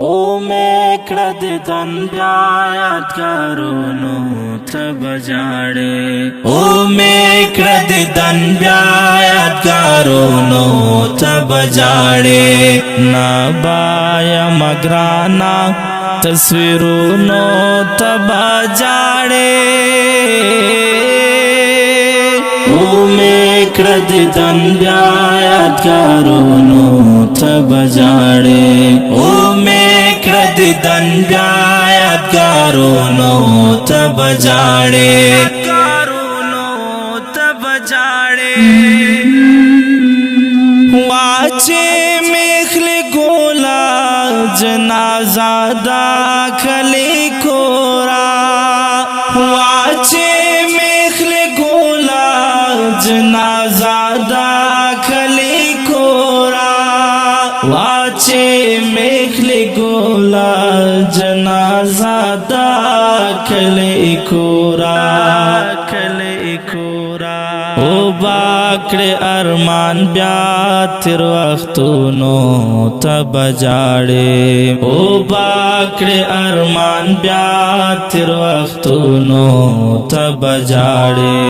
او میکړه د دنیا یادګارونو ته بجاړې او میکړه د دنیا یادګارونو ته بجاړې نابایا مګرانا تصویرونو ته بجاړې او میکړه د دنیا یادګارونو ته بجاړې او میکړه د دنیا یادګارونو ته بجاړې واچې میخلې ګولا جنازه داخلي کورا واچې میخلې ګولا جنازه داخلي کورا واچې میخلې ګولا جنازه داخلي کورا او باکړه ارمان بیا تر وختونو ته بجاړې او باکړه ارمان بیا تر وختونو ته بجاړې